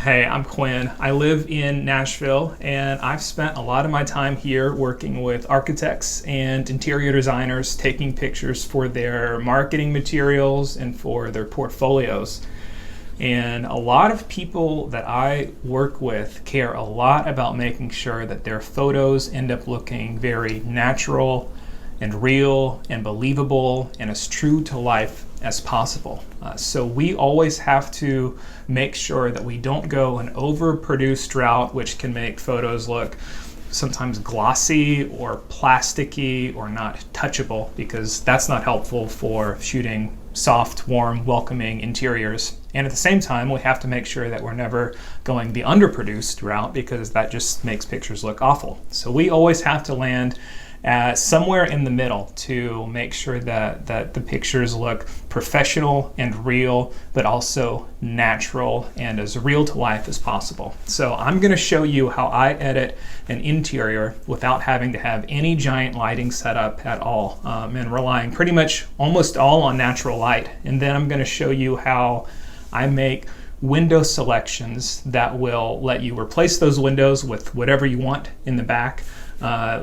Hey, I'm Quinn. I live in Nashville, and I've spent a lot of my time here working with architects and interior designers, taking pictures for their marketing materials and for their portfolios. And a lot of people that I work with care a lot about making sure that their photos end up looking very natural and real and believable and as true to life as possible. So we always have to make sure that we don't go an overproduced route, which can make photos look sometimes glossy or plasticky or not touchable, because that's not helpful for shooting soft, warm, welcoming interiors. And at the same time, we have to make sure that we're never going the underproduced route, because that just makes pictures look awful. So we always have to land somewhere in the middle to make sure that the pictures look professional and real, but also natural and as real to life as possible. So I'm going to show you how I edit an interior without having to have any giant lighting setup at all, and relying pretty much almost all on natural light. And then I'm going to show you how I make window selections that will let you replace those windows with whatever you want in the back,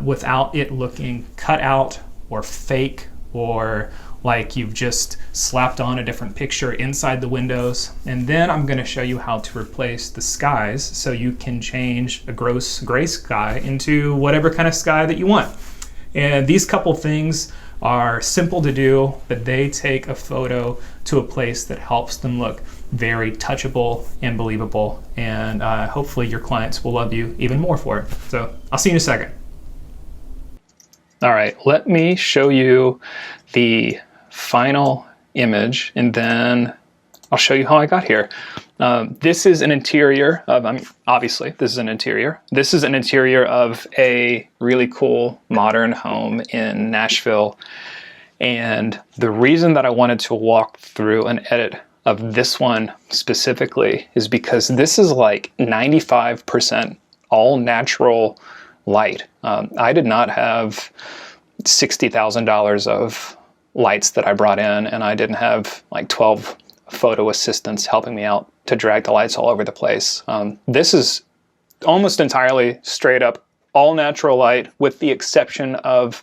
without it looking cut out or fake or like you've just slapped on a different picture inside the windows. And then I'm going to show you how to replace the skies so you can change a gross gray sky into whatever kind of sky that you want. And these couple things are simple to do, but they take a photo to a place that helps them look very touchable and believable. And hopefully your clients will love you even more for it. So I'll see you in a second. All right, let me show you the final image, and then I'll show you how I got here. This is an interior of, obviously this is an interior. This is an interior of a really cool modern home in Nashville. And the reason that I wanted to walk through an edit of this one specifically is because this is like 95% all natural light. I did not have $60,000 of lights that I brought in, and I didn't have like 12 photo assistants helping me out to drag the lights all over the place. This is almost entirely straight up all natural light, with the exception of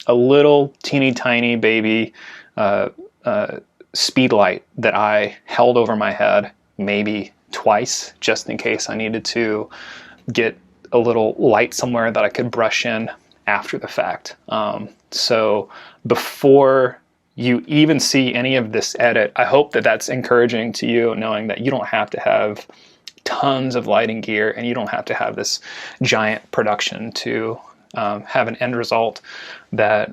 a little teeny tiny baby speed light that I held over my head maybe twice, just in case I needed to get a little light somewhere that I could brush in after the fact. So before you even see any of this edit, I hope that that's encouraging to you, knowing that you don't have to have tons of lighting gear and you don't have to have this giant production to have an end result that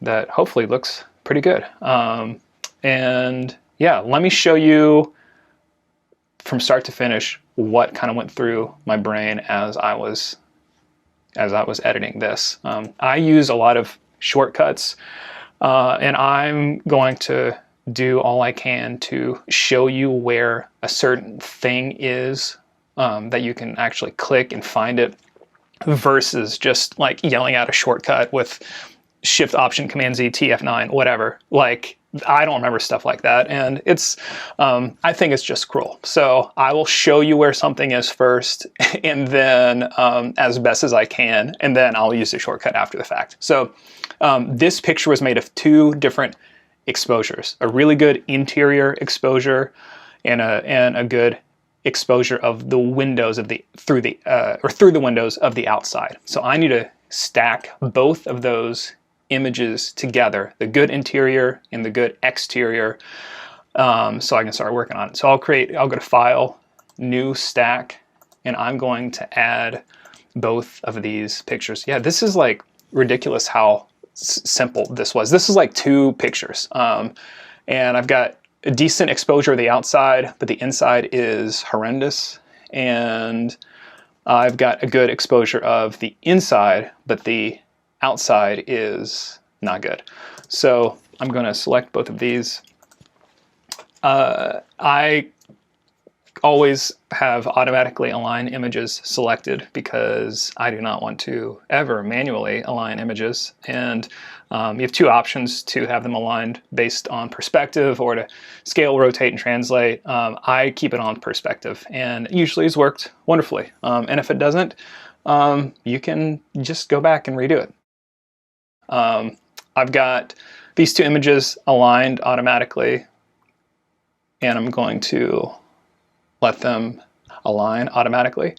that hopefully looks pretty good. And yeah, let me show you from start to finish what kind of went through my brain as I was editing this. I use a lot of shortcuts, and I'm going to do all I can to show you where a certain thing is, that you can actually click and find it, versus just like yelling out a shortcut with Shift Option Command Z TF9 whatever. Like, I don't remember stuff like that, and it's I think it's just cruel. So I will show you where something is first, and then as best as I can, and then I'll use the shortcut after the fact. So this picture was made of two different exposures: a really good interior exposure and a good exposure of the windows of the through the windows of the outside. So I need to stack both of those images together, the good interior and the good exterior, so I can start working on it. So I'll go to File, New Stack, and I'm going to add both of these pictures. Yeah, this is like ridiculous how simple this was. This is like two pictures, and I've got a decent exposure of the outside, but the inside is horrendous, and I've got a good exposure of the inside, but the outside is not good. So I'm going to select both of these. I always have automatically align images selected because I do not want to ever manually align images. And you have two options to have them aligned based on perspective or to scale, rotate, and translate. I keep it on perspective, and it usually has worked wonderfully. And if it doesn't, you can just go back and redo it. I've got these two images aligned automatically, and I'm going to let them align automatically.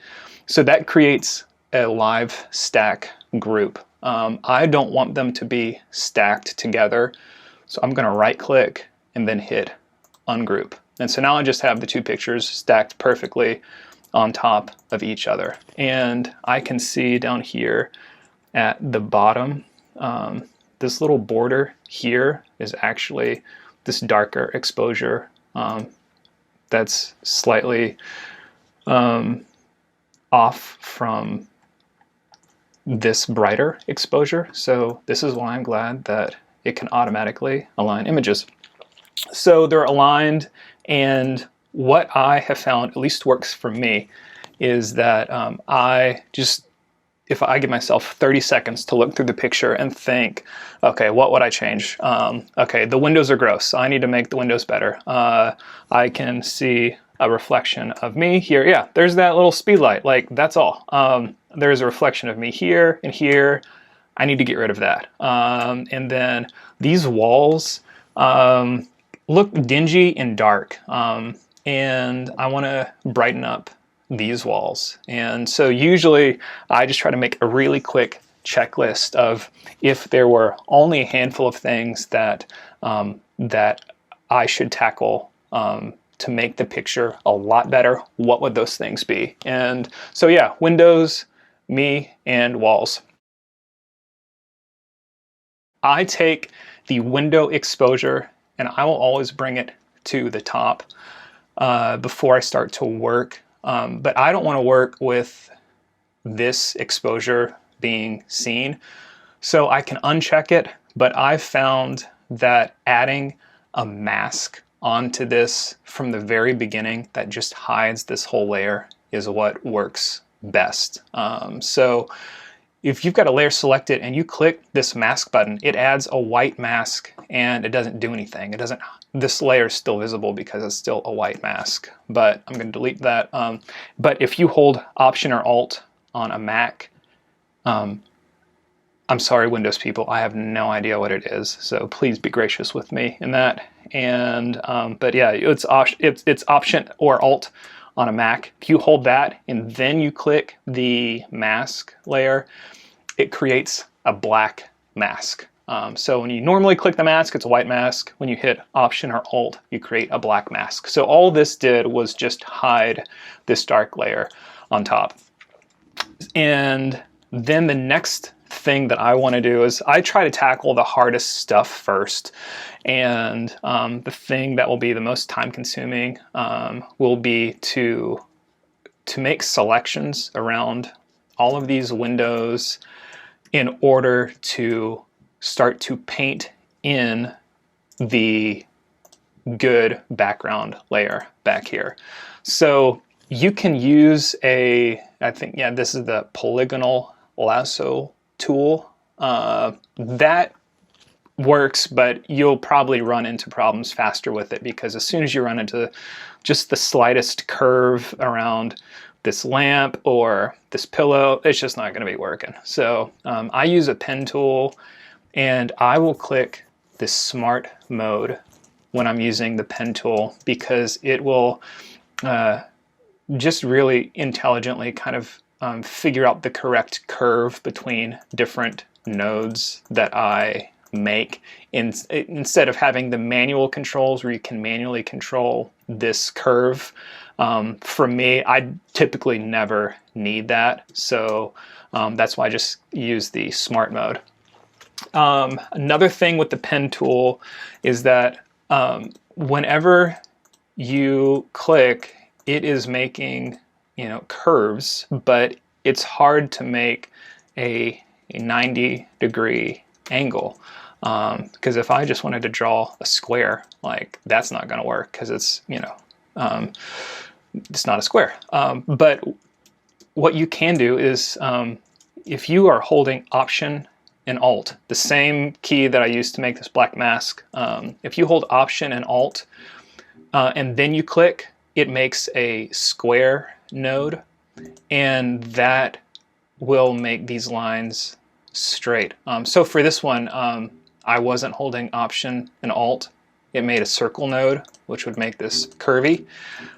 So that creates a live stack group. I don't want them to be stacked together, so I'm going to right click and then hit ungroup. And so now I just have the two pictures stacked perfectly on top of each other. And I can see down here at the bottom, this little border here is actually this darker exposure that's slightly off from this brighter exposure. So this is why I'm glad that it can automatically align images. So they're aligned, and what I have found, at least works for me, is that if I give myself 30 seconds to look through the picture and think, okay, what would I change? Okay, the windows are gross. I need to make the windows better. I can see a reflection of me here. Yeah, there's that little speed light. Like, that's all. There's a reflection of me here and here. I need to get rid of that. And then these walls look dingy and dark. And I want to brighten up these walls. And so usually I just try to make a really quick checklist of if there were only a handful of things that that I should tackle to make the picture a lot better, what would those things be? And so yeah, windows, me, and walls. I take the window exposure and I will always bring it to the top before I start to work. But I don't want to work with this exposure being seen. So I can uncheck it, but I've found that adding a mask onto this from the very beginning that just hides this whole layer is what works best. So if you've got a layer selected and you click this mask button, it adds a white mask and it doesn't do anything. This layer is still visible because it's still a white mask, but I'm going to delete that. But if you hold Option or Alt on a Mac, I'm sorry, Windows people, I have no idea what it is, so please be gracious with me in that. And but yeah, it's Option or Alt on a Mac. If you hold that and then you click the mask layer, it creates a black mask. So when you normally click the mask, it's a white mask. When you hit Option or Alt, you create a black mask. So all this did was just hide this dark layer on top. And then the next thing that I want to do is I try to tackle the hardest stuff first. And the thing that will be the most time consuming will be to make selections around all of these windows in order to start to paint in the good background layer back here. So you can use I think, yeah, this is the polygonal lasso tool. That works, but you'll probably run into problems faster with it because as soon as you run into just the slightest curve around this lamp or this pillow, it's just not going to be working. So I use a pen tool and I will click this smart mode when I'm using the pen tool because it will just really intelligently kind of figure out the correct curve between different nodes that I make instead of having the manual controls where you can manually control this curve. For me, I typically never need that, so that's why I just use the smart mode. Another thing with the pen tool is that whenever you click, it is making, curves, but it's hard to make a 90-degree angle. Because if I just wanted to draw a square, like that's not going to work because it's, it's not a square. But what you can do is, if you are holding Option and Alt, the same key that I used to make this black mask, if you hold Option and Alt and then you click, it makes a square node, and that will make these lines straight. So for this one, I wasn't holding Option and Alt. It made a circle node, which would make this curvy.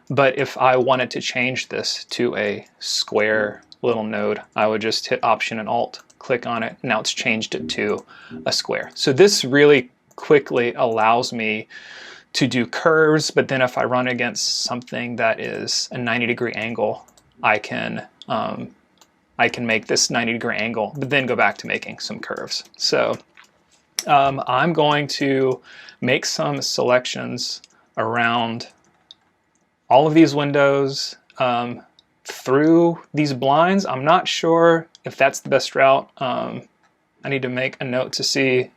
But if I wanted to change this to a square little node, I would just hit Option and Alt, click on it. Now it's changed it to a square. So this really quickly allows me to do curves, but then if I run against something that is a 90-degree angle, I can make this 90-degree angle, but then go back to making some curves. So I'm going to make some selections around all of these windows through these blinds. I'm not sure if that's the best route. I need to make a note to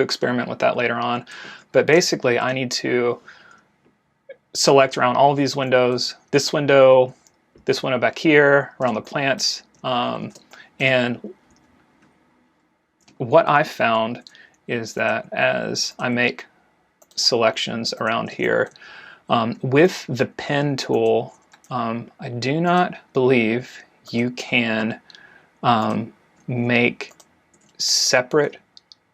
experiment with that later on. But basically, I need to select around all of these windows, this window back here, around the plants. And what I found is that as I make selections around here, with the pen tool, I do not believe you can make separate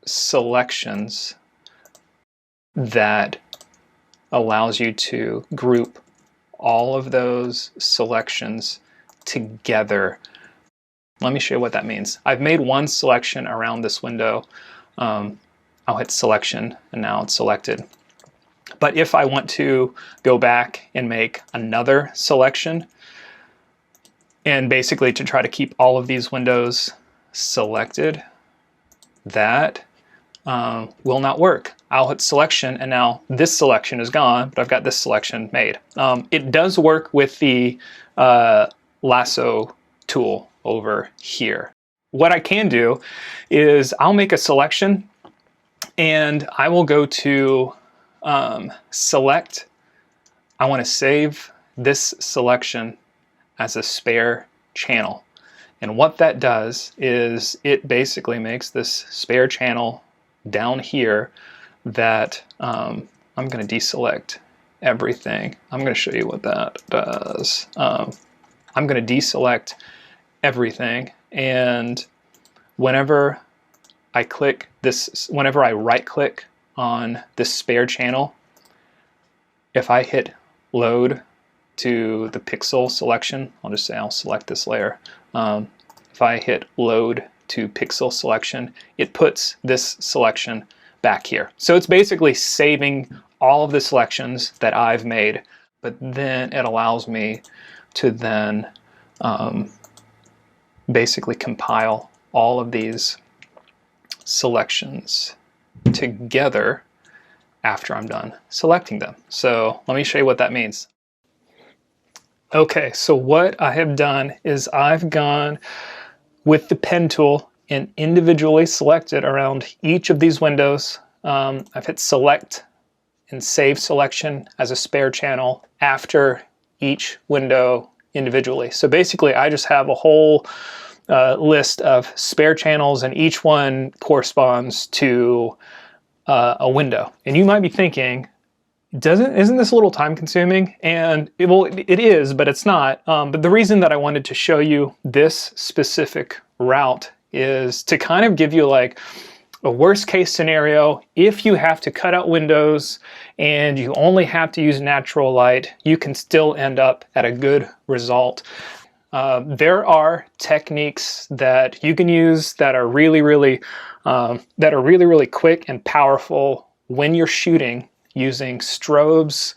selections that allows you to group all of those selections together. Let me show you what that means. I've made one selection around this window. I'll hit selection and now it's selected. But if I want to go back and make another selection, and basically to try to keep all of these windows selected, that will not work. I'll hit selection and now this selection is gone, but I've got this selection made. It does work with the lasso tool over here. What I can do is I'll make a selection and I will go to select. I want to save this selection as a spare channel. And what that does is it basically makes this spare channel down here that I'm going to deselect everything. I'm going to show you what that does. I'm going to deselect everything, and whenever I click this, whenever I right click on this spare channel, if I hit load to the pixel selection, I'll just say I'll select this layer. If I hit load to pixel selection, it puts this selection back here. So it's basically saving all of the selections that I've made, but then it allows me to then basically compile all of these selections together after I'm done selecting them. So let me show you what that means. Okay, so what I have done is I've gone with the pen tool and individually selected around each of these windows. I've hit select and save selection as a spare channel after each window individually. So basically I just have a whole list of spare channels, and each one corresponds to a window. And you might be thinking, isn't this a little time consuming? And it is, but it's not. But the reason that I wanted to show you this specific route is to kind of give you like a worst case scenario. If you have to cut out windows and you only have to use natural light, you can still end up at a good result. There are techniques that you can use that are really quick and powerful when you're shooting, using strobes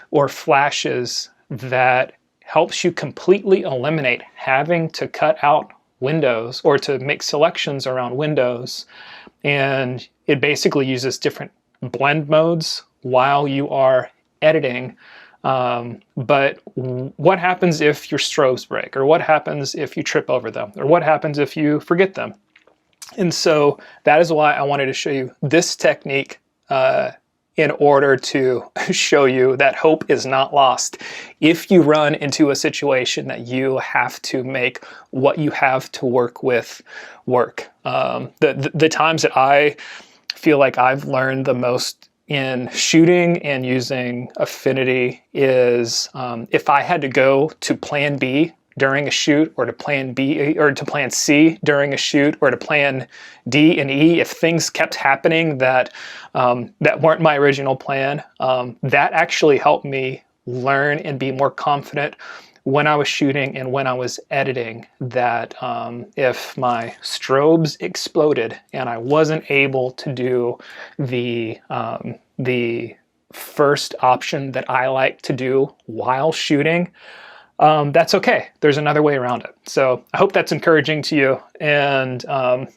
or flashes, that helps you completely eliminate having to cut out windows or to make selections around windows. And it basically uses different blend modes while you are editing. But what happens if your strobes break, or what happens if you trip over them, or what happens if you forget them? And so that is why I wanted to show you this technique in order to show you that hope is not lost if you run into a situation that you have to make what you have to work with work. The times that I feel like I've learned the most in shooting and using Affinity is if I had to go to plan B during a shoot, or to plan B, or to plan C during a shoot, or to plan D and E, if things kept happening that that weren't my original plan, that actually helped me learn and be more confident when I was shooting and when I was editing, that if my strobes exploded and I wasn't able to do the first option that I like to do while shooting, that's okay. There's another way around it. So I hope that's encouraging to you. And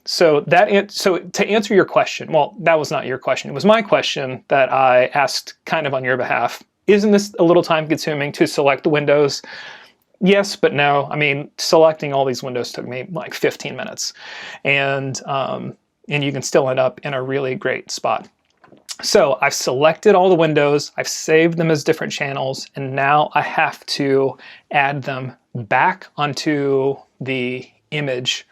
so to answer your question, well, that was not your question. It was my question that I asked kind of on your behalf. Isn't this a little time consuming to select the windows? Yes, but no. I mean, selecting all these windows took me like 15 minutes, and you can still end up in a really great spot. So I've selected all the windows, I've saved them as different channels, and now I have to add them back onto the image.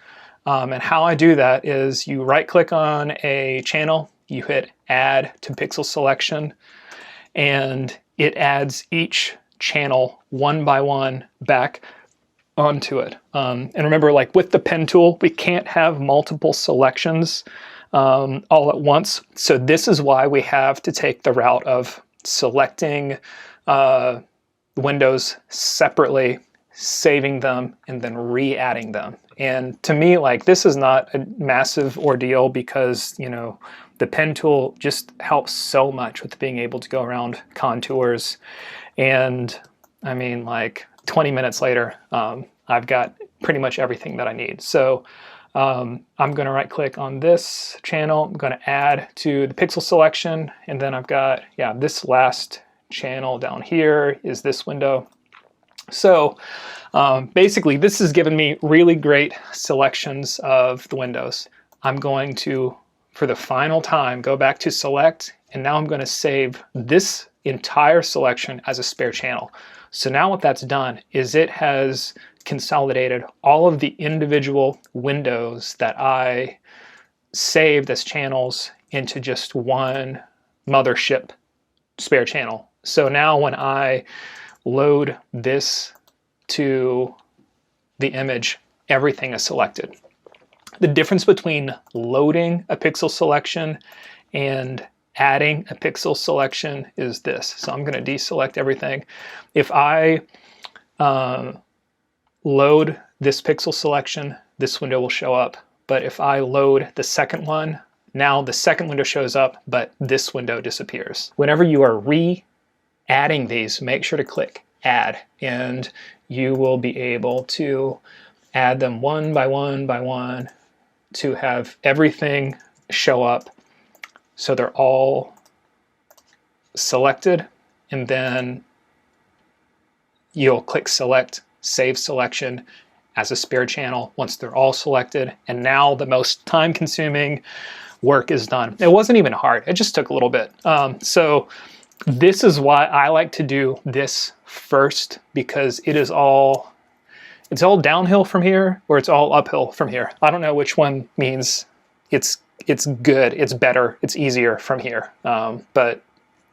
And how I do that is you right click on a channel, you hit add to pixel selection, and it adds each channel one by one back onto it. And remember, like with the pen tool, we can't have multiple selections all at once. So this is why we have to take the route of selecting windows separately, saving them, and then re-adding them. And to me, like, this is not a massive ordeal because, you know, the pen tool just helps so much with being able to go around contours. And I mean, like 20 minutes later, I've got pretty much everything that I need. So I'm going to right click on this channel. I'm going to add to the pixel selection. And then I've got, yeah, this last channel down here is this window. So basically, this has given me really great selections of the windows. I'm going to, for the final time, go back to select, and now I'm going to save this entire selection as a spare channel. So now what that's done is it has consolidated all of the individual windows that I saved as channels into just one mothership spare channel. So now when I load this to the image, everything is selected. The difference between loading a pixel selection and adding a pixel selection is this. So I'm going to deselect everything. If I load this pixel selection, this window will show up. But if I load the second one, now the second window shows up, but this window disappears. Whenever you are re-adding these, make sure to click add, and you will be able to add them one by one by one to have everything show up so they're all selected, and then you'll click select, save selection as a spare channel once they're all selected. And now the most time-consuming work is done. It wasn't even hard. It just took a little bit. So this is why I like to do this first, because it's all downhill from here, or it's all uphill from here. I don't know which one means it's good, it's better, it's easier from here. But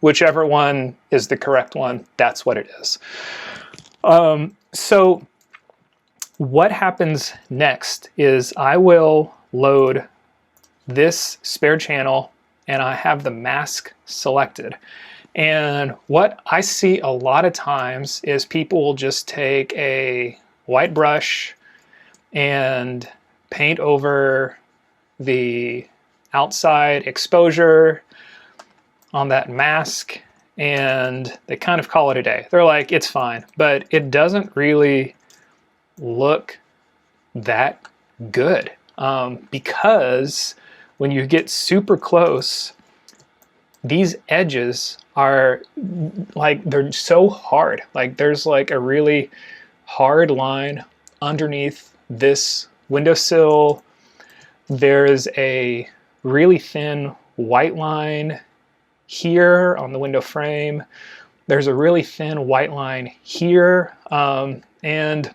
whichever one is the correct one, that's what it is. So what happens next is I will load this spare channel, and I have the mask selected. And what I see a lot of times is people will just take a white brush and paint over the outside exposure on that mask, and they kind of call it a day. They're like, it's fine, but it doesn't really look that good because when you get super close, these edges are like, they're so hard. Like there's like a really hard line underneath this windowsill. There's a really thin white line here on the window frame. There's a really thin white line here, and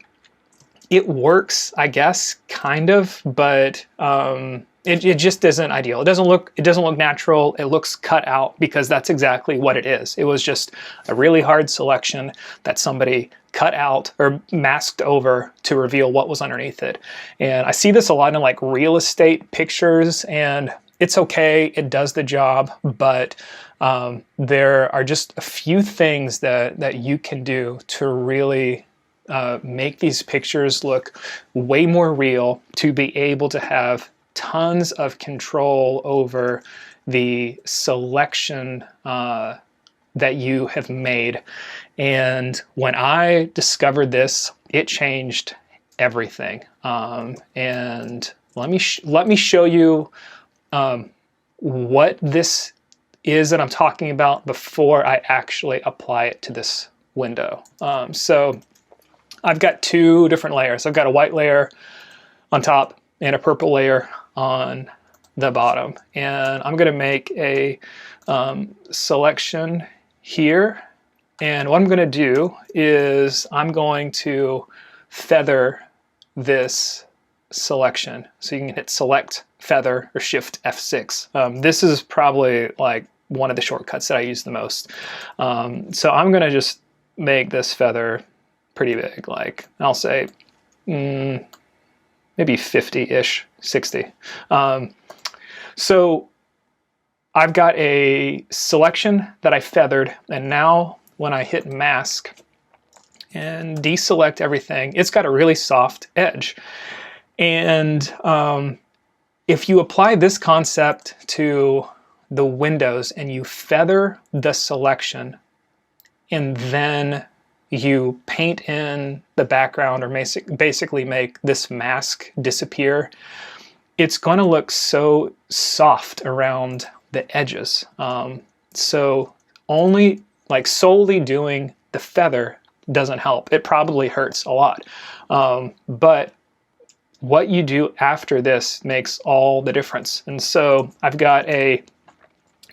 it works, I guess, kind of, but it just isn't ideal. It doesn't look natural. It looks cut out because that's exactly what it is. It was just a really hard selection that somebody cut out or masked over to reveal what was underneath it. And I see this a lot in like real estate pictures, and it's okay, it does the job, but there are just a few things that you can do to really make these pictures look way more real, to be able to have tons of control over the selection that you have made. And when I discovered this, it changed everything. And let me show you what this is that I'm talking about before I actually apply it to this window. So I've got two different layers. I've got a white layer on top and a purple layer on the bottom. And I'm going to make a selection here. And what I'm going to do is I'm going to feather this selection. So you can hit select, feather, or shift F6. This is probably like one of the shortcuts that I use the most. So I'm going to just make this feather pretty big, like I'll say maybe 50-ish, 60. So I've got a selection that I feathered, and now when I hit mask and deselect everything, it's got a really soft edge. And if you apply this concept to the windows and you feather the selection and then you paint in the background, or basically make this mask disappear, it's going to look so soft around the edges. So only like solely doing the feather doesn't help. It probably hurts a lot. But what you do after this makes all the difference. And so I've got a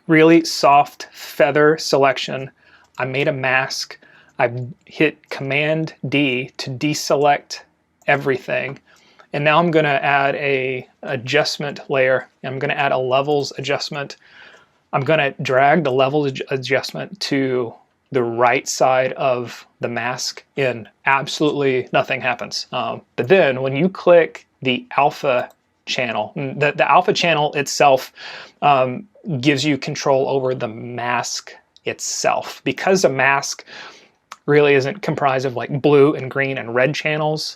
really soft feather selection. I made a mask. I've hit Command D to deselect everything. And now I'm going to add a adjustment layer. I'm going to add a levels adjustment. I'm going to drag the levels adjustment to the right side of the mask, and absolutely nothing happens. But then when you click the alpha channel, the alpha channel itself gives you control over the mask itself. Because a mask really isn't comprised of like blue and green and red channels,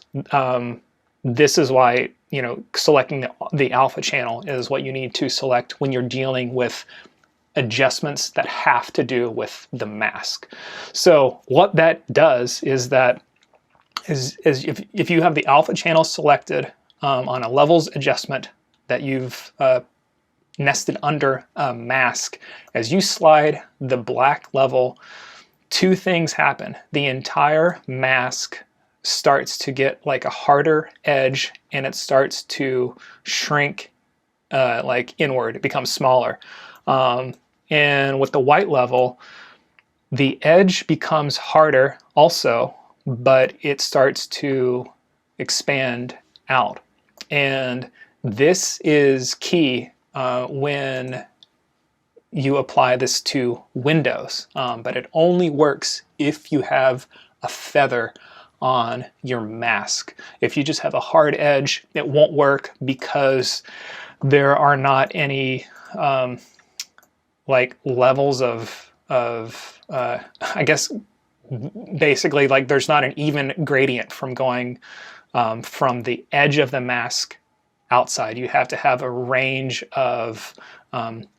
this is why, you know, selecting the alpha channel is what you need to select when you're dealing with adjustments that have to do with the mask. So what that does is that if you have the alpha channel selected on a levels adjustment that you've nested under a mask, as you slide the black level, two things happen. The entire mask starts to get like a harder edge, and it starts to shrink like inward. It becomes smaller. And with the white level, the edge becomes harder also, but it starts to expand out. And this is key when you apply this to windows, but it only works if you have a feather on your mask. If you just have a hard edge, it won't work because there are not any like levels of I guess basically like there's not an even gradient from going from the edge of the mask outside. You have to have a range of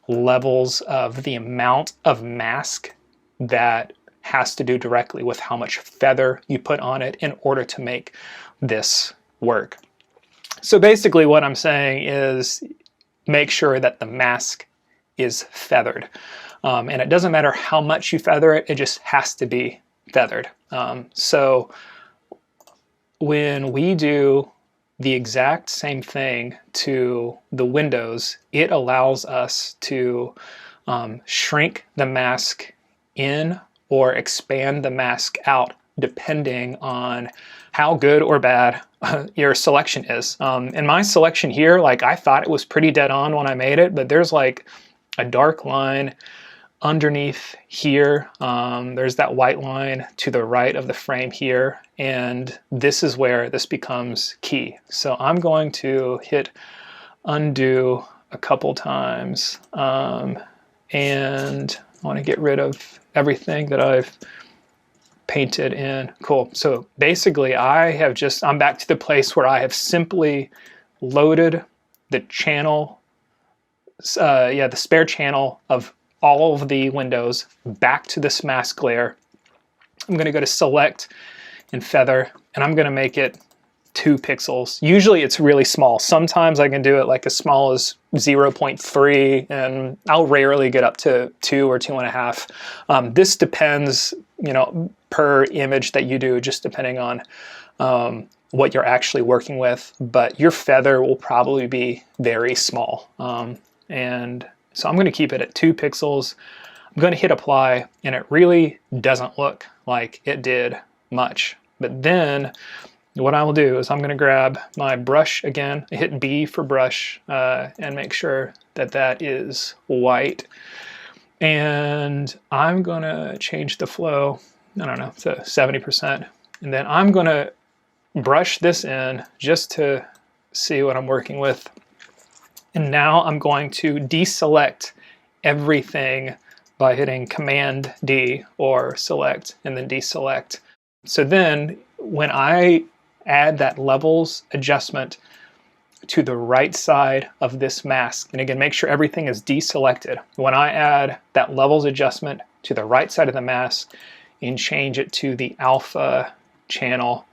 levels of the amount of mask that has to do directly with how much feather you put on it in order to make this work. So basically what I'm saying is make sure that the mask is feathered. And it doesn't matter how much you feather it, it just has to be feathered. So when we do the exact same thing to the windows, it allows us to shrink the mask in or expand the mask out depending on how good or bad your selection is. And my selection here, like I thought it was pretty dead on when I made it, but there's like a dark line underneath here. There's that white line to the right of the frame here, and this is where this becomes key. So I'm going to hit undo a couple times, and I want to get rid of everything that I've painted in. Cool. So basically I'm back to the place where I have simply loaded the channel, the spare channel of all of the windows back to this mask layer. I'm going to go to select and feather, and I'm going to make it 2 pixels. Usually it's really small. Sometimes I can do it like as small as 0.3, and I'll rarely get up to 2 or 2.5. This depends, per image that you do, just depending on what you're actually working with, but your feather will probably be very small. And so I'm going to keep it at 2 pixels. I'm going to hit apply, and it really doesn't look like it did much. But then what I will do is I'm going to grab my brush again, hit B for brush, and make sure that that is white. And I'm going to change the flow, I don't know, to 70%. And then I'm going to brush this in just to see what I'm working with. And now I'm going to deselect everything by hitting Command D or select and then deselect. So then when I add that levels adjustment to the right side of this mask, and again, make sure everything is deselected. When I add that levels adjustment to the right side of the mask and change it to the alpha channel,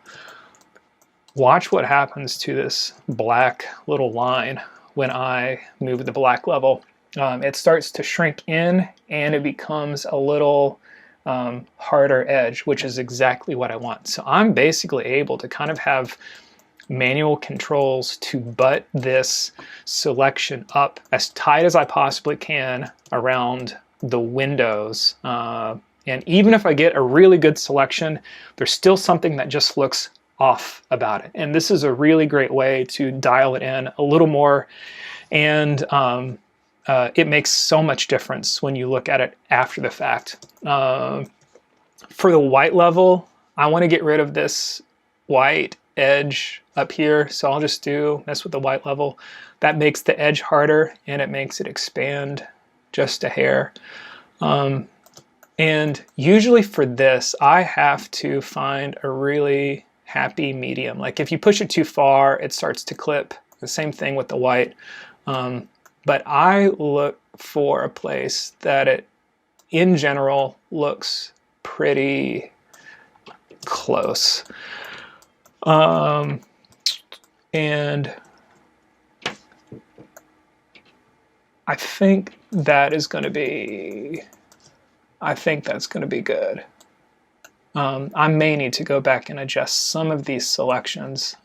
watch what happens to this black little line when I move the black level. It starts to shrink in and it becomes a little harder edge, which is exactly what I want. So I'm basically able to kind of have manual controls to butt this selection up as tight as I possibly can around the windows. And even if I get a really good selection, there's still something that just looks off about it. And this is a really great way to dial it in a little more. And it makes so much difference when you look at it after the fact. For the white level, I want to get rid of this white edge up here. So I'll just mess with the white level. That makes the edge harder and it makes it expand just a hair. And usually for this, I have to find a really happy medium. Like if you push it too far, it starts to clip. The same thing with the white. But I look for a place that it, in general, looks pretty close. And I think that's going to be good. I may need to go back and adjust some of these selections,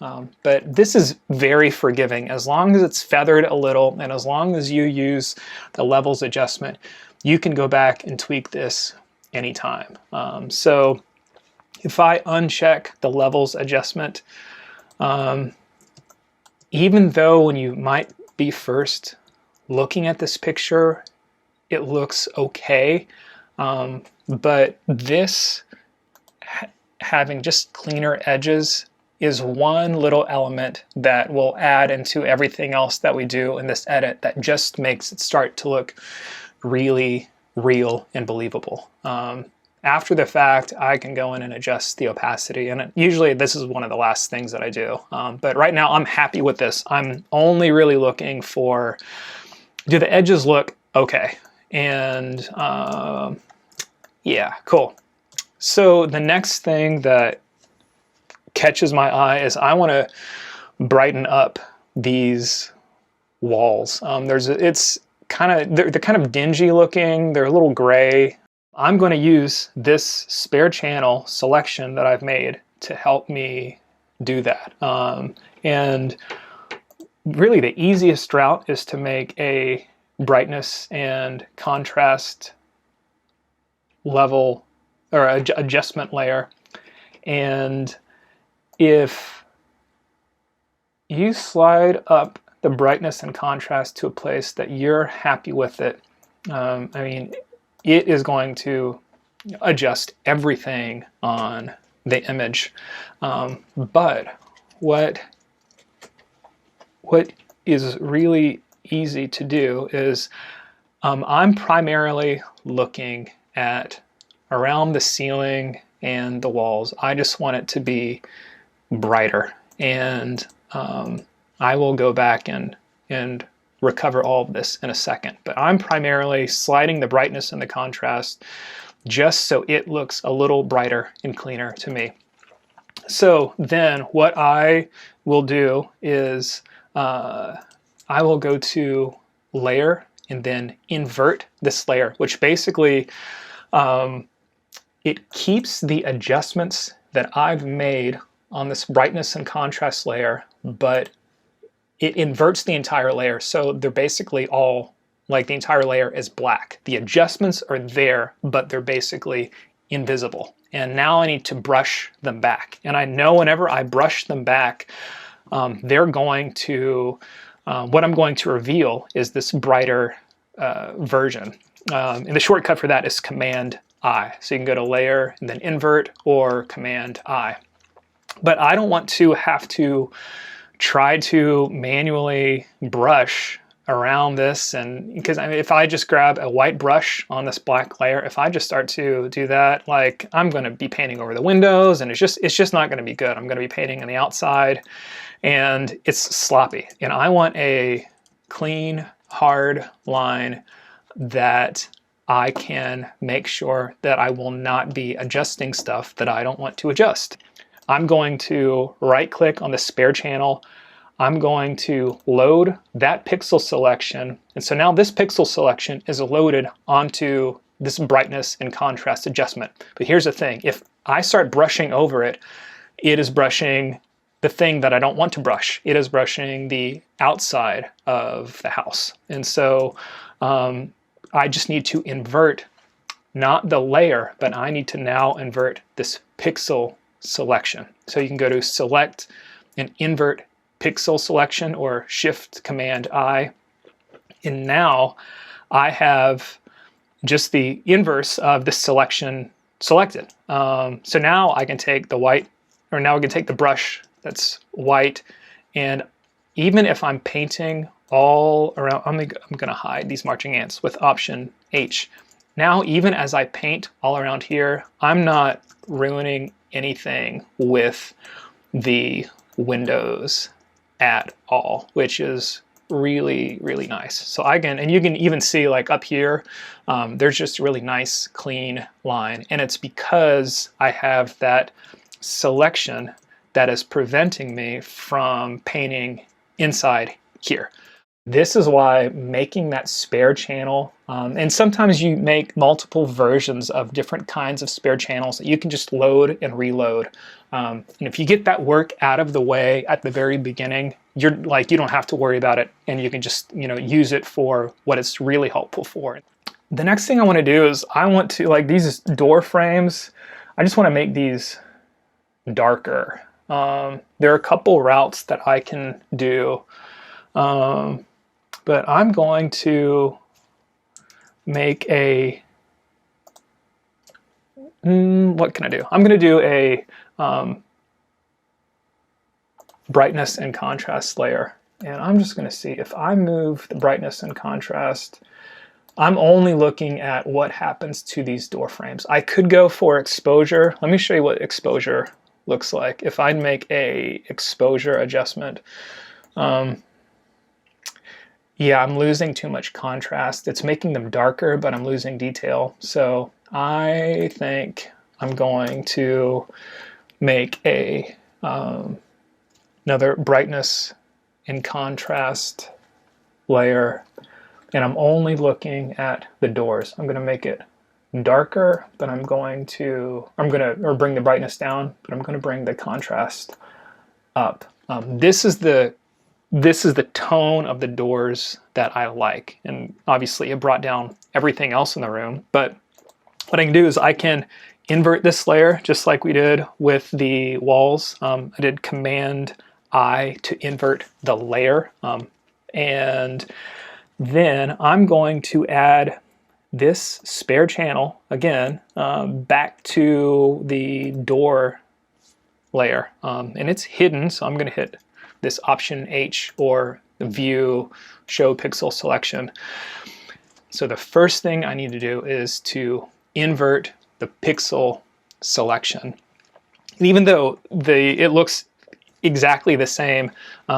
but this is very forgiving. As long as it's feathered a little and as long as you use the levels adjustment, you can go back and tweak this anytime. So if I uncheck the levels adjustment, even though when you might be first looking at this picture, it looks okay, but this having just cleaner edges is one little element that will add into everything else that we do in this edit that just makes it start to look really real and believable. After the fact, I can go in and adjust the opacity, and usually this is one of the last things that I do. But right now I'm happy with this. I'm only really looking for, do the edges look okay? And yeah, cool. So the next thing that catches my eye is I want to brighten up these walls. They're kind of dingy looking. They're a little gray. I'm going to use this spare channel selection that I've made to help me do that. And really the easiest route is to make a brightness and contrast level or adjustment layer. And if you slide up the brightness and contrast to a place that you're happy with it, I mean, it is going to adjust everything on the image. But what is really easy to do is I'm primarily looking at around the ceiling and the walls. I just want it to be brighter, and I will go back and recover all of this in a second. But I'm primarily sliding the brightness and the contrast just so it looks a little brighter and cleaner to me. So then what I will do is I will go to layer and then invert this layer, which basically it keeps the adjustments that I've made on this brightness and contrast layer, but it inverts the entire layer. So they're basically all, like the entire layer is black. The adjustments are there, but they're basically invisible. And now I need to brush them back. And I know whenever I brush them back, they're going to, what I'm going to reveal is this brighter version. And the shortcut for that is Command I. So you can go to Layer and then Invert, or Command I. But I don't want to have to try to manually brush around this, and because I mean, if I just grab a white brush on this black layer, if I just start to do that, like I'm going to be painting over the windows, and it's just not going to be good. I'm going to be painting on the outside, and it's sloppy. And I want a clean, hard line that I can make sure that I will not be adjusting stuff that I don't want to adjust. I'm going to right click on the spare channel. I'm going to load that pixel selection. And so now this pixel selection is loaded onto this brightness and contrast adjustment. But here's the thing, if I start brushing over it, it is brushing the thing that I don't want to brush. It is brushing the outside of the house. And so I just need to invert, not the layer, but I need to now invert this pixel selection. So you can go to Select and Invert Pixel Selection, or Shift Command I. And now I have just the inverse of the selection selected. So now I can take the white, or now I can take the brush that's white, and even if I'm painting all around, I'm gonna hide these marching ants with Option H. Now, even as I paint all around here, I'm not ruining anything with the windows at all, which is really, really nice. So I can, and you can even see like up here, there's just a really nice clean line. And it's because I have that selection that is preventing me from painting inside here. This is why making that spare channel, and sometimes you make multiple versions of different kinds of spare channels that you can just load and reload. And if you get that work out of the way at the very beginning, you don't have to worry about it, and you can just use it for what it's really helpful for. The next thing I want to do is I want to, like these door frames, I just want to make these darker. There are a couple routes that I can do. But I'm going to make a, what can I do? I'm going to do a brightness and contrast layer. And I'm just going to see if I move the brightness and contrast, I'm only looking at what happens to these door frames. I could go for exposure. Let me show you what exposure looks like. If I make a exposure adjustment, yeah, I'm losing too much contrast. It's making them darker, but I'm losing detail. So I think I'm going to make a another brightness and contrast layer, and I'm only looking at the doors. I'm going to make it darker, but I'm going to bring the brightness down, but I'm going to bring the contrast up. This is the this is the tone of the doors that I like. And obviously it brought down everything else in the room, but what I can do is I can invert this layer just like we did with the walls. I did Command I to invert the layer. And then I'm going to add this spare channel again back to the door layer. And it's hidden, so I'm going to hit this Option H or the View Show Pixel Selection. So the first thing I need to do is to invert the pixel selection. And even though it looks exactly the same,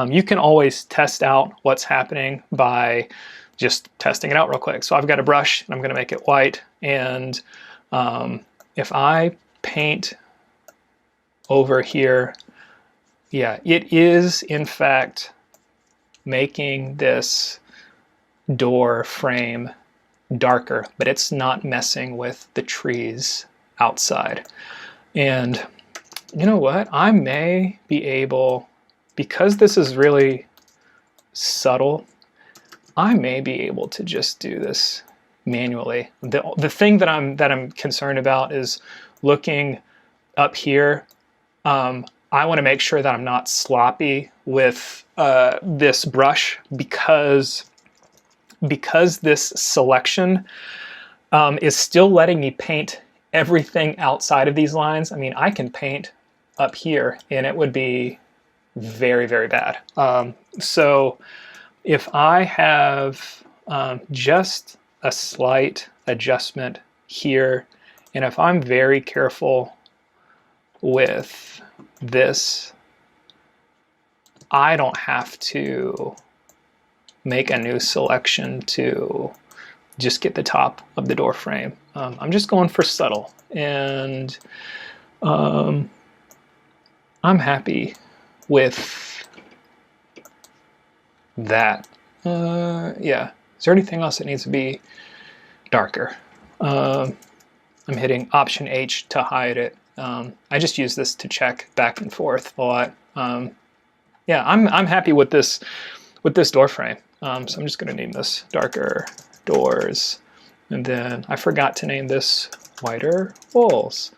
you can always test out what's happening by just testing it out real quick. So I've got a brush and I'm going to make it white, and if I paint over here, yeah, it is in fact making this door frame darker, but it's not messing with the trees outside. And you know what? I may be able, because this is really subtle, I may be able to just do this manually. The thing that I'm concerned about is looking up here. I want to make sure that I'm not sloppy with this brush, because this selection is still letting me paint everything outside of these lines. I mean, I can paint up here and it would be very, very bad. So if I have just a slight adjustment here, and if I'm very careful with this, I don't have to make a new selection to just get the top of the door frame. I'm just going for subtle, and I'm happy with that. Yeah, is there anything else that needs to be darker? I'm hitting Option H to hide it. I just use this to check back and forth a lot. Yeah, I'm happy with this door frame. So I'm just going to name this Darker Doors, and then I forgot to name this Whiter Walls.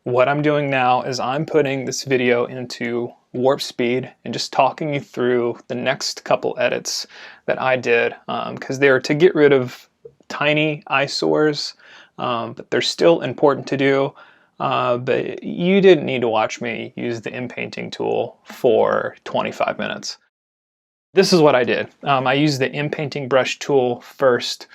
What I'm doing now is I'm putting this video into warp speed and just talking you through the next couple edits that I did, because they're to get rid of tiny eyesores, but they're still important to do. But you didn't need to watch me use the inpainting tool for 25 minutes. This is what I did. I used the inpainting brush tool first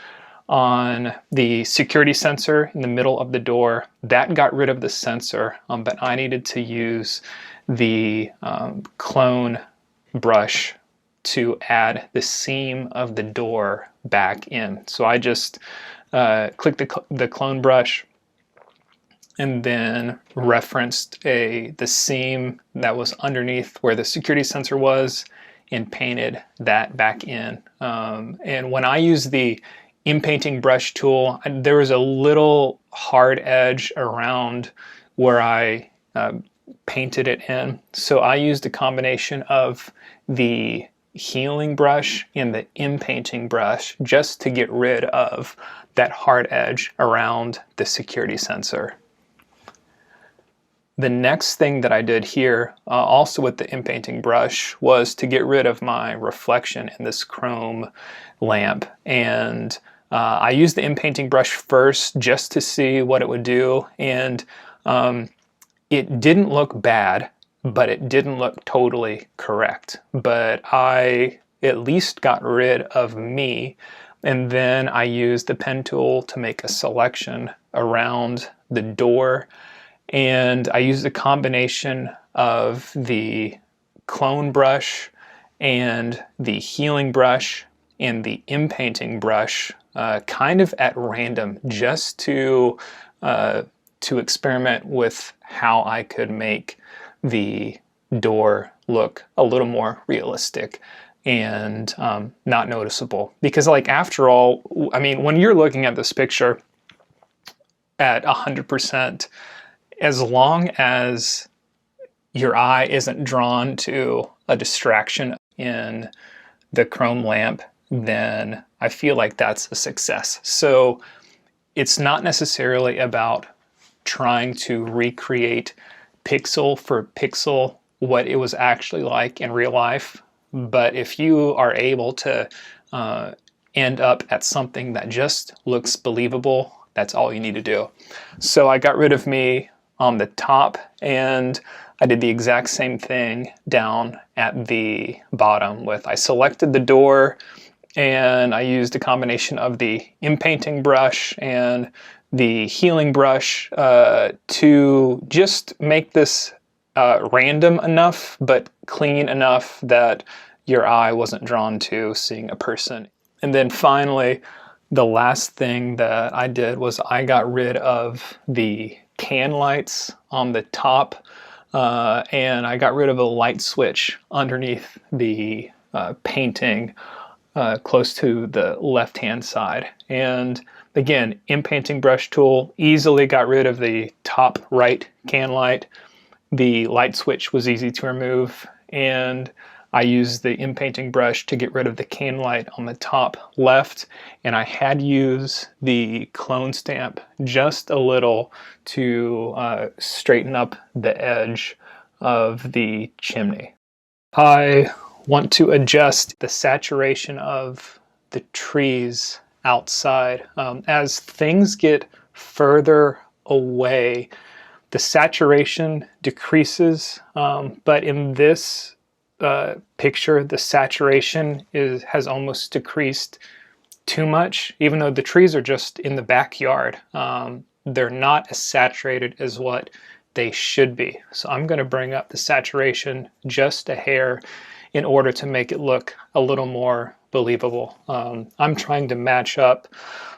on the security sensor in the middle of the door. That got rid of the sensor, but I needed to use the clone brush to add the seam of the door back in. So I just clicked the clone brush and then referenced the seam that was underneath where the security sensor was and painted that back in. And when I use the inpainting brush tool, there was a little hard edge around where I painted it in. So I used a combination of the healing brush and the inpainting brush just to get rid of that hard edge around the security sensor. The next thing that I did here, also with the inpainting brush, was to get rid of my reflection in this chrome lamp. And I used the inpainting brush first just to see what it would do. And it didn't look bad, but it didn't look totally correct. But I at least got rid of me. And then I used the pen tool to make a selection around the door. And I used a combination of the clone brush and the healing brush and the inpainting brush kind of at random, just to experiment with how I could make the door look a little more realistic and not noticeable. Because, like, after all, I mean, when you're looking at this picture at 100%, as long as your eye isn't drawn to a distraction in the chrome lamp, then I feel like that's a success. So it's not necessarily about trying to recreate pixel for pixel what it was actually like in real life. But if you are able to end up at something that just looks believable, that's all you need to do. So I got rid of me on the top, and I did the exact same thing down at the bottom with, I selected the door and I used a combination of the inpainting brush and the healing brush to just make this random enough but clean enough that your eye wasn't drawn to seeing a person. And then finally, the last thing that I did was I got rid of the can lights on the top, and I got rid of a light switch underneath the painting close to the left-hand side. And again, inpainting brush tool easily got rid of the top right can light. The light switch was easy to remove, and I used the inpainting brush to get rid of the can light on the top left, and I had used the clone stamp just a little to straighten up the edge of the chimney. I want to adjust the saturation of the trees outside. As things get further away, the saturation decreases, but in this picture, the saturation has almost decreased too much. Even though the trees are just in the backyard, they're not as saturated as what they should be. So I'm going to bring up the saturation just a hair in order to make it look a little more believable. I'm trying to match up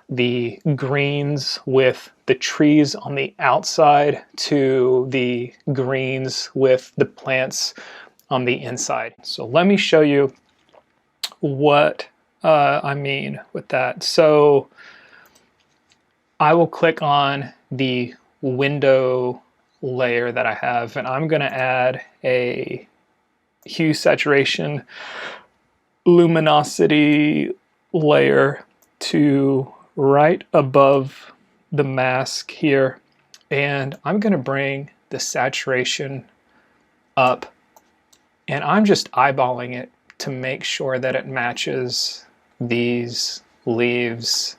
the greens with the trees on the outside to the greens with the plants on the inside. So let me show you what I mean with that. So I will click on the window layer that I have, and I'm going to add a hue, saturation, luminosity layer to right above the mask here, and I'm going to bring the saturation up, and I'm just eyeballing it to make sure that it matches these leaves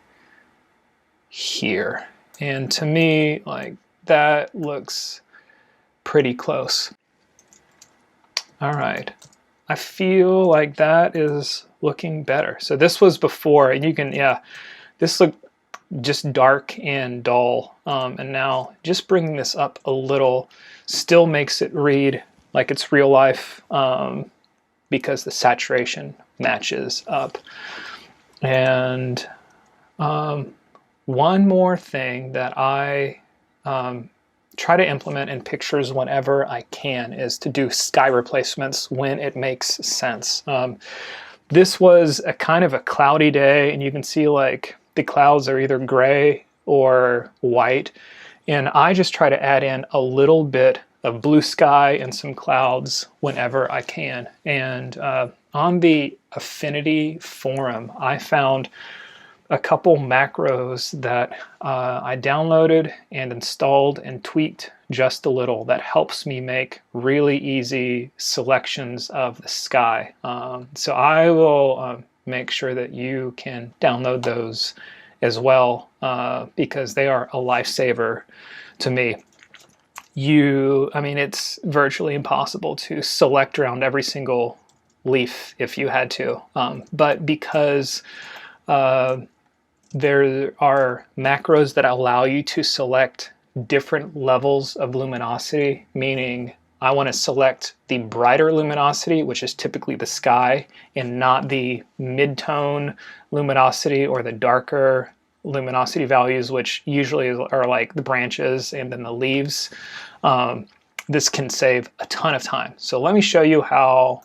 here. And to me, like, that looks pretty close. All right, I feel like that is looking better. So this was before, and you can, yeah, this looked just dark and dull, and now just bringing this up a little still makes it read like it's real life, because the saturation matches up. And one more thing that I try to implement in pictures whenever I can is to do sky replacements when it makes sense. This was a kind of a cloudy day, and you can see like the clouds are either gray or white, and I just try to add in a little bit of blue sky and some clouds whenever I can. And on the Affinity forum, I found a couple macros that I downloaded and installed and tweaked just a little that helps me make really easy selections of the sky. So I will make sure that you can download those as well, because they are a lifesaver to me. I mean, it's virtually impossible to select around every single leaf if you had to, but because there are macros that allow you to select different levels of luminosity, meaning I want to select the brighter luminosity, which is typically the sky, and not the mid-tone luminosity or the darker luminosity values, which usually are like the branches and then the leaves. This can save a ton of time. So let me show you how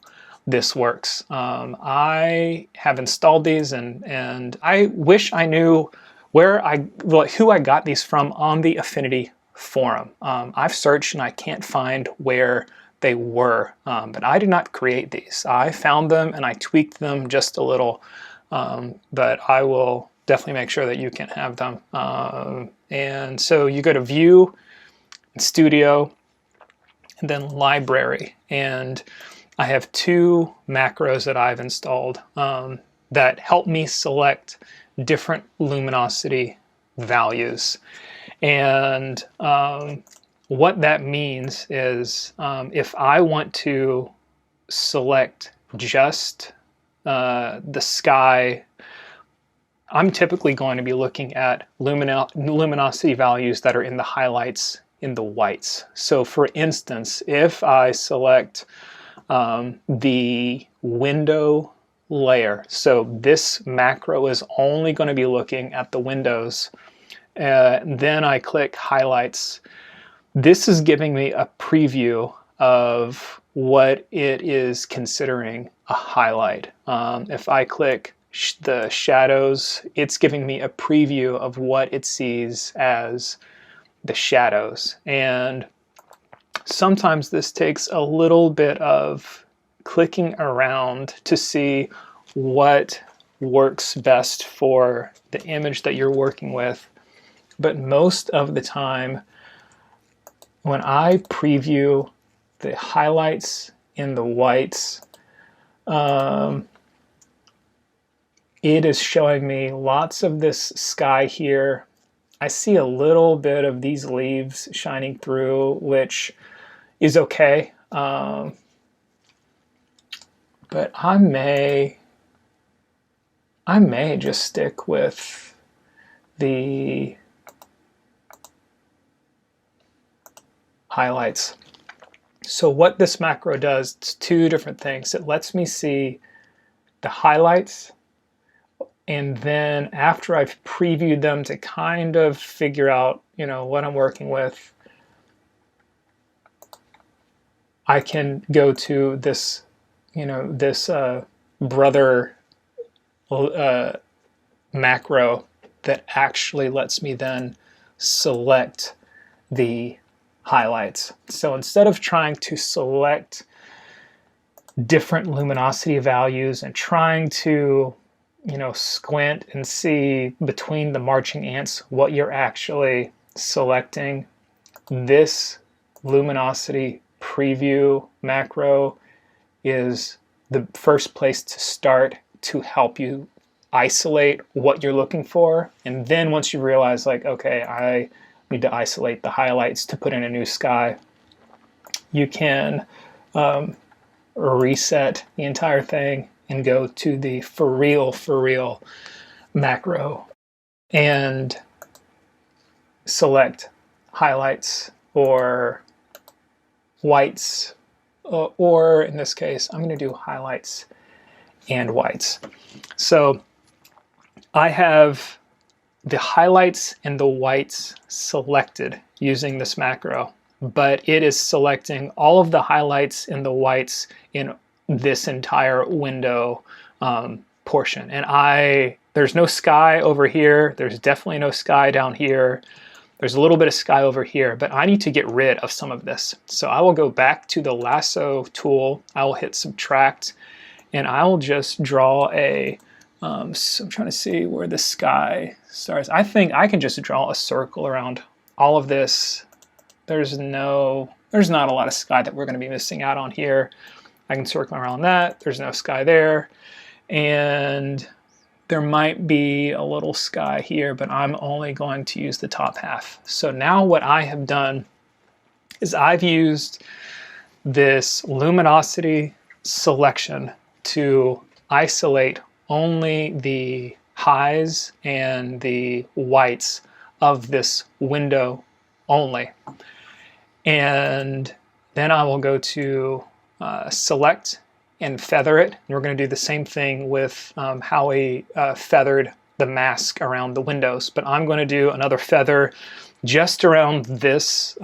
this works. I have installed these, and I wish I knew who I got these from on the Affinity forum. I've searched and I can't find where they were, but I did not create these. I found them and I tweaked them just a little, but I will definitely make sure that you can have them. And so you go to View, Studio, and then Library, and I have two macros that I've installed that help me select different luminosity values. And what that means is if I want to select just the sky, I'm typically going to be looking at luminosity values that are in the highlights in the whites. So for instance, if I select the window layer, so this macro is only going to be looking at the windows, then I click highlights. This is giving me a preview of what it is considering a highlight. If I click the shadows, it's giving me a preview of what it sees as the shadows. And sometimes this takes a little bit of clicking around to see what works best for the image that you're working with. But most of the time, when I preview the highlights in the whites, it is showing me lots of this sky here. I see a little bit of these leaves shining through, which is okay. But I may just stick with the highlights. So what this macro does, it's two different things. It lets me see the highlights, and then after I've previewed them to kind of figure out, what I'm working with, I can go to this, this brother macro that actually lets me then select the highlights. So instead of trying to select different luminosity values and trying to squint and see between the marching ants what you're actually selecting, this luminosity preview macro is the first place to start to help you isolate what you're looking for. And then once you realize, like, okay, I need to isolate the highlights to put in a new sky, you can reset the entire thing and go to the for real macro and select highlights or whites, or in this case, I'm going to do highlights and whites. So I have the highlights and the whites selected using this macro, but it is selecting all of the highlights and the whites in this entire window portion. And there's no sky over here. There's definitely no sky down here. There's a little bit of sky over here, but I need to get rid of some of this. So I will go back to the lasso tool. I will hit subtract, and I will just draw a, I'm trying to see where the sky starts. I think I can just draw a circle around all of this. There's not a lot of sky that we're going to be missing out on here. I can circle around that. There's no sky there. And there might be a little sky here, but I'm only going to use the top half. So now what I have done is I've used this luminosity selection to isolate only the highs and the whites of this window only. And then I will go to select and feather it. And we're going to do the same thing with how we feathered the mask around the windows. But I'm going to do another feather just around this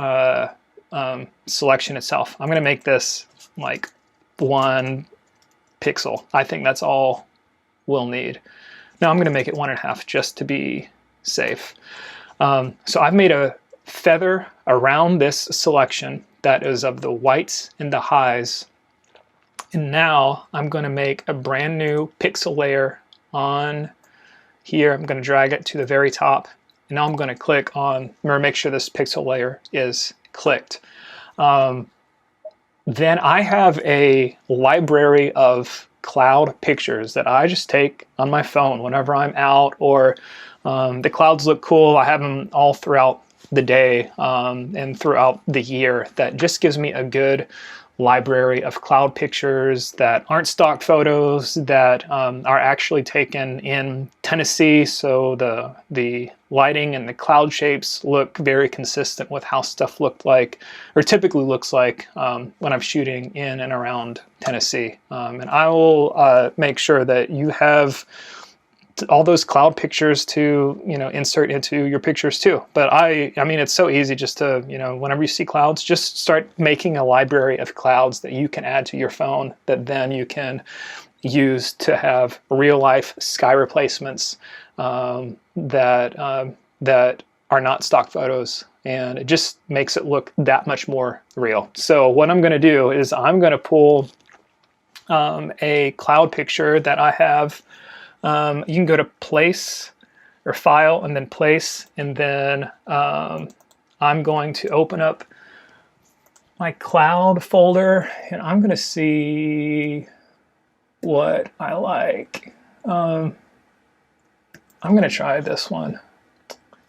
selection itself. I'm going to make this like 1 pixel. I think that's all we'll need. Now I'm going to make it 1.5 just to be safe. So I've made a feather around this selection that is of the whites and the highs. And now I'm going to make a brand new pixel layer on here. I'm going to drag it to the very top. And now I'm going to click on, I'm going to make sure this pixel layer is clicked. Then I have a library of cloud pictures that I just take on my phone whenever I'm out, or the clouds look cool. I have them all throughout the day and throughout the year. That just gives me a good library of cloud pictures that aren't stock photos, that are actually taken in Tennessee, so the lighting and the cloud shapes look very consistent with how stuff looked like, or typically looks like, when I'm shooting in and around Tennessee. And I will make sure that you have all those cloud pictures to, you know, insert into your pictures too. But I mean, it's so easy just to, you know, whenever you see clouds, just start making a library of clouds that you can add to your phone, that then you can use to have real life sky replacements that are not stock photos. And it just makes it look that much more real. So what I'm going to do is I'm going to pull a cloud picture that I have. You can go to place or file and then place, and then I'm going to open up my cloud folder, and I'm going to see what I like. I'm going to try this one.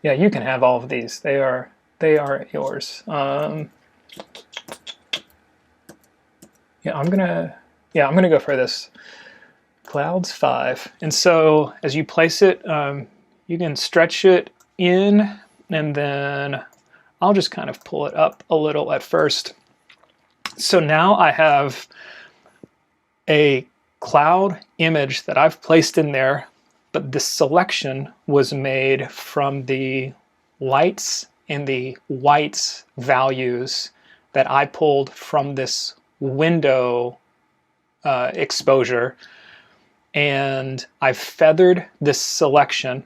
Yeah, you can have all of these. They are yours. Yeah, I'm gonna go for this. Clouds 5. And so as you place it, you can stretch it in, and then I'll just kind of pull it up a little at first. So now I have a cloud image that I've placed in there, but this selection was made from the lights and the whites values that I pulled from this window exposure. And I've feathered this selection,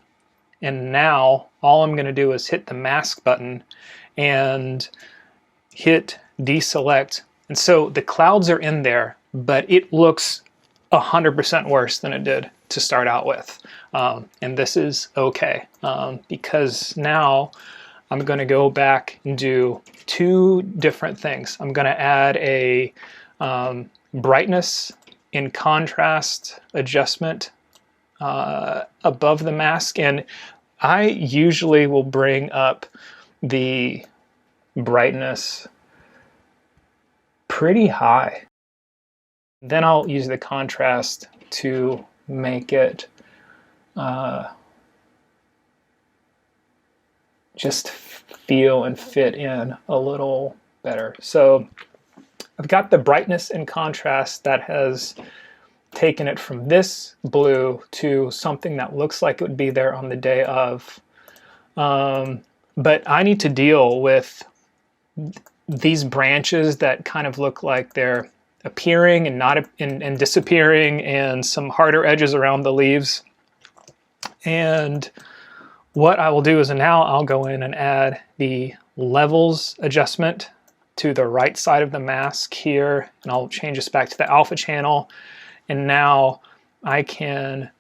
and now all I'm going to do is hit the mask button and hit deselect. And so the clouds are in there, but it looks 100% worse than it did to start out with. And this is okay, because now I'm going to go back and do two different things. I'm going to add a brightness in contrast adjustment above the mask, and I usually will bring up the brightness pretty high. Then I'll use the contrast to make it just feel and fit in a little better. So I've got the brightness and contrast that has taken it from this blue to something that looks like it would be there on the day of. But I need to deal with these branches that kind of look like they're appearing and not and disappearing, and some harder edges around the leaves. And what I will do is now I'll go in and add the levels adjustment to the right side of the mask here, and I'll change this back to the alpha channel. And now I can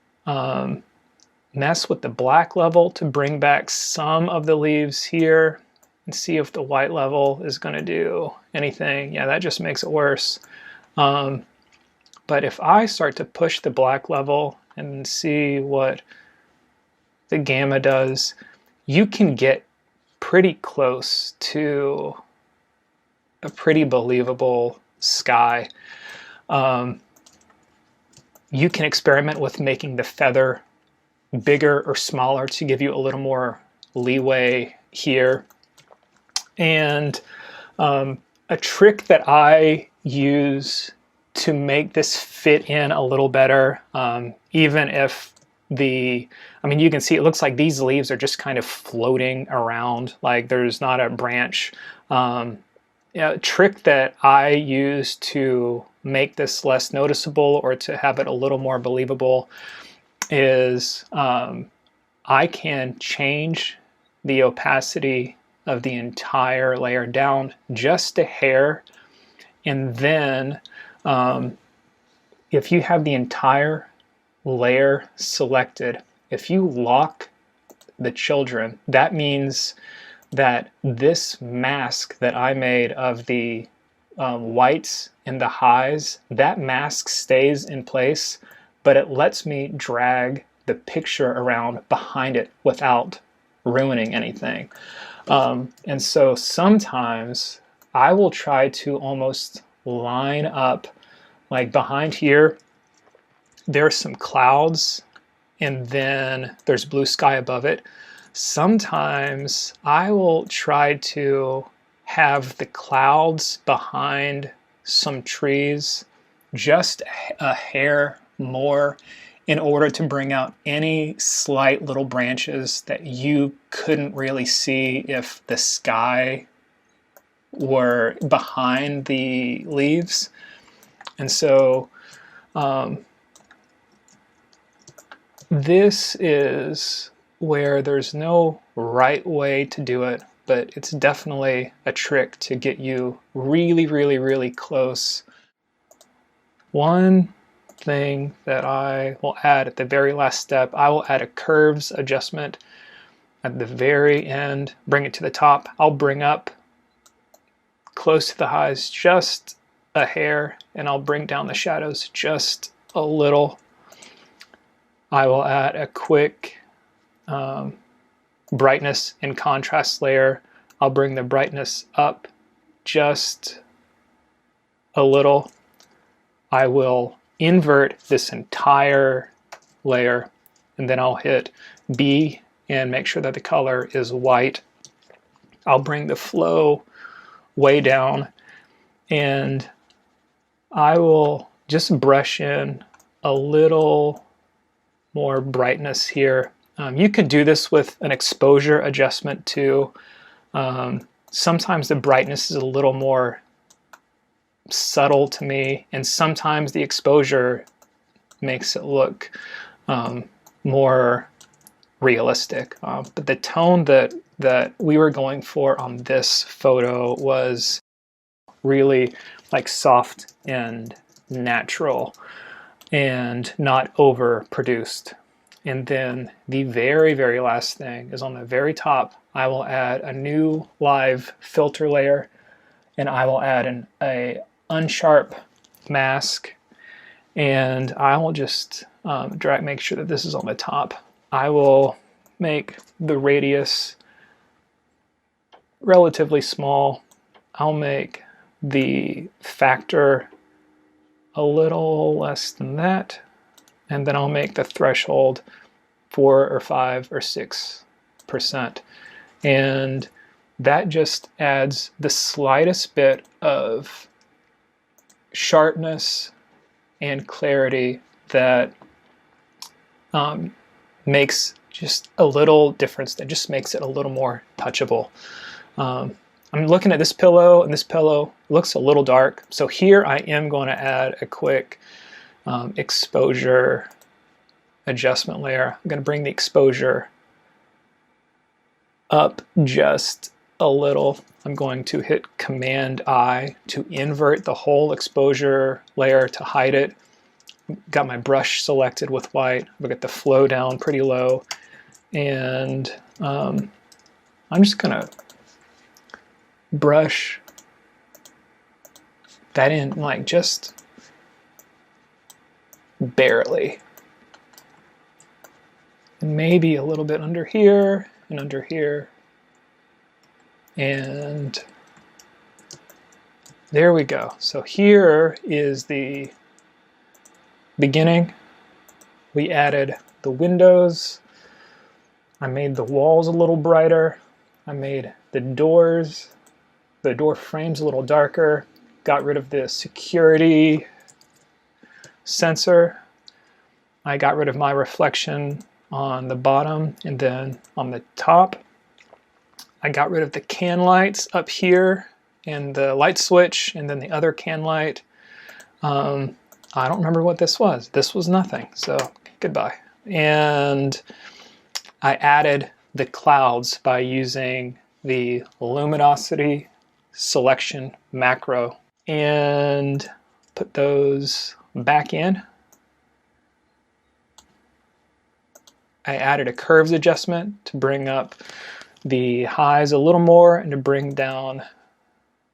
mess with the black level to bring back some of the leaves here and see if the white level is going to do anything. Yeah, that just makes it worse. But if I start to push the black level and see what the gamma does, you can get pretty close to a pretty believable sky. You can experiment with making the feather bigger or smaller to give you a little more leeway here. And a trick that I use to make this fit in a little better, even if I mean, you can see it looks like these leaves are just kind of floating around, like there's not a branch. A trick that I use to make this less noticeable or to have it a little more believable is I can change the opacity of the entire layer down just a hair. And then if you have the entire layer selected, if you lock the children, that means that this mask that I made of the whites and the highs, that mask stays in place, but it lets me drag the picture around behind it without ruining anything. And so sometimes I will try to almost line up, like behind here, there's some clouds and then there's blue sky above it. Sometimes I will try to have the clouds behind some trees just a hair more in order to bring out any slight little branches that you couldn't really see if the sky were behind the leaves. And so this is where there's no right way to do it, but it's definitely a trick to get you really, really, really close. One thing that I will add at the very last step, I will add a curves adjustment at the very end, bring it to the top. I'll bring up close to the highs just a hair, and I'll bring down the shadows just a little. I will add a quick brightness and contrast layer. I'll bring the brightness up just a little. I will invert this entire layer, and then I'll hit B and make sure that the color is white. I'll bring the flow way down, and I will just brush in a little more brightness here. You could do this with an exposure adjustment too. Sometimes the brightness is a little more subtle to me, and sometimes the exposure makes it look more realistic. But the tone that we were going for on this photo was really like soft and natural and not overproduced. And then the very, very last thing is on the very top, I will add a new live filter layer, and I will add a unsharp mask, and I will just make sure that this is on the top. I will make the radius relatively small. I'll make the factor a little less than that, and then I'll make the threshold 4 or 5 or 6%. And that just adds the slightest bit of sharpness and clarity that makes just a little difference, that just makes it a little more touchable. I'm looking at this pillow, and this pillow looks a little dark. So here I am going to add a quick exposure adjustment layer. I'm going to bring the exposure up just a little. I'm going to hit Command I to invert the whole exposure layer to hide it. Got my brush selected with white. I've got the flow down pretty low, and I'm just gonna brush that in, like just barely, and maybe a little bit under here and under here, and there we go. So here is the beginning. We added the windows. I made the walls a little brighter. I made the door frames a little darker. Got rid of the security sensor. I got rid of my reflection on the bottom, and then on the top, I got rid of the can lights up here and the light switch, and then the other can light. I don't remember what this was. This was nothing, so goodbye. And I added the clouds by using the luminosity selection macro and put those back in. I added a curves adjustment to bring up the highs a little more and to bring down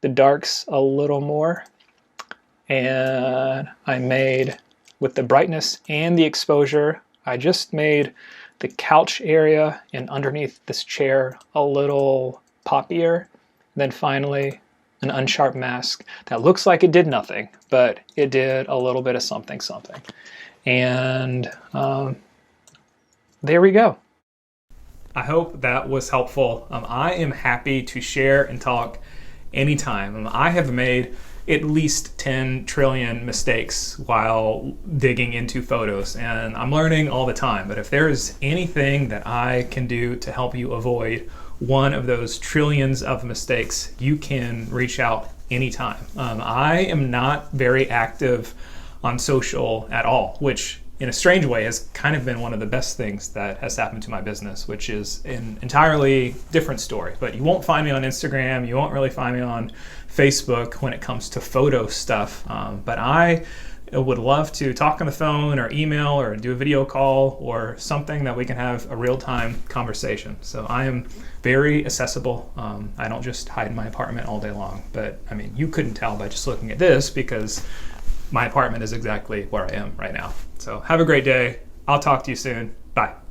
the darks a little more. And I made, with the brightness and the exposure, I just made the couch area and underneath this chair a little poppier. Then finally, an unsharp mask that looks like it did nothing, but it did a little bit of something. And there we go. I hope that was helpful. I am happy to share and talk anytime. I have made at least 10 trillion mistakes while digging into photos, and I'm learning all the time. But if there is anything that I can do to help you avoid one of those trillions of mistakes, you can reach out anytime. I am not very active on social at all, which in a strange way has kind of been one of the best things that has happened to my business, which is an entirely different story. But you won't find me on Instagram, you won't really find me on Facebook when it comes to photo stuff. But I would love to talk on the phone or email or do a video call or something that we can have a real-time conversation. So I am very accessible. I don't just hide in my apartment all day long. But I mean, you couldn't tell by just looking at this because my apartment is exactly where I am right now. So have a great day. I'll talk to you soon. Bye.